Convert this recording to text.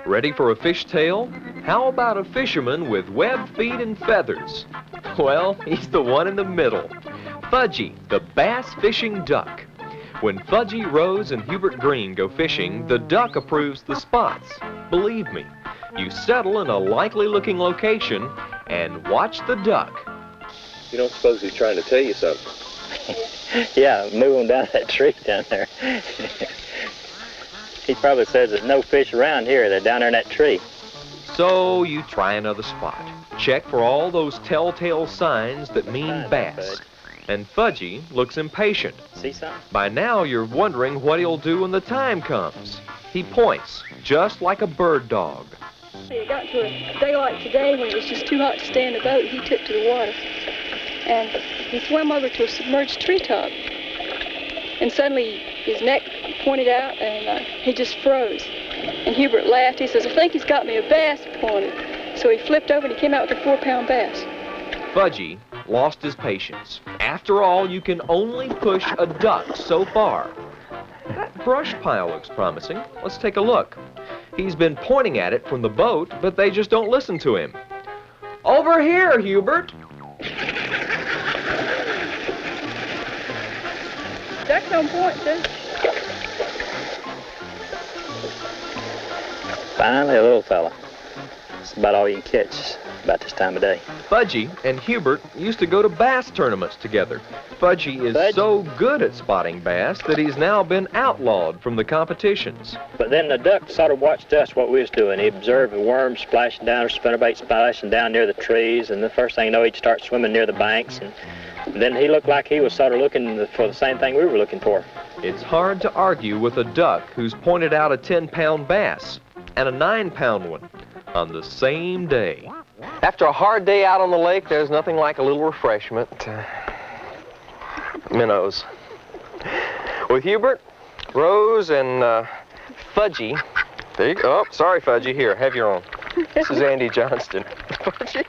Ready for a fishtail? How about a fisherman with webbed feet and feathers? Well, he's the one in the middle. Fudgie, the bass fishing duck. When Fudgie, Rose, and Herbert Green go fishing, the duck approves the spots. Believe me, you settle in a likely-looking location and watch the duck. You don't suppose he's trying to tell you something? Yeah, move him down that tree down there. He probably says there's no fish around here. They're down there in that tree. So you try another spot. Check for all those telltale signs that mean bass. And Fudgie looks impatient. See something? By now you're wondering what he'll do when the time comes. He points, just like a bird dog. It got to a day like today when it was just too hot to stay in the boat. He took to the water. And he swam over to a submerged treetop. And suddenly his neck pointed out and he just froze. And Herbert laughed. He says, I think he's got me a bass pointed. So he flipped over and he came out with a 4-pound bass. Fudgie lost his patience. After all, you can only push a duck so far. That brush pile looks promising. Let's take a look. He's been pointing at it from the boat, but they just don't listen to him. Over here, Herbert. Duck's on point, too. Finally, a little fella. That's about all you can catch about this time of day. Fudgie and Herbert used to go to bass tournaments together. Fudgie is so good at spotting bass that he's now been outlawed from the competitions. But then the duck sort of watched us, what we was doing. He observed the worms splashing down, or spinnerbait splashing down near the trees, and the first thing you know, he'd start swimming near the banks. And then he looked like he was sort of looking for the same thing we were looking for. It's hard to argue with a duck who's pointed out a 10-pound bass and a 9-pound one on the same day. After a hard day out on the lake, there's nothing like a little refreshment. Minnows. With Herbert, Rose, and Fudgie. There you go. Oh, sorry, Fudgie. Here, have your own. This is Andy Johnston. Fudgie.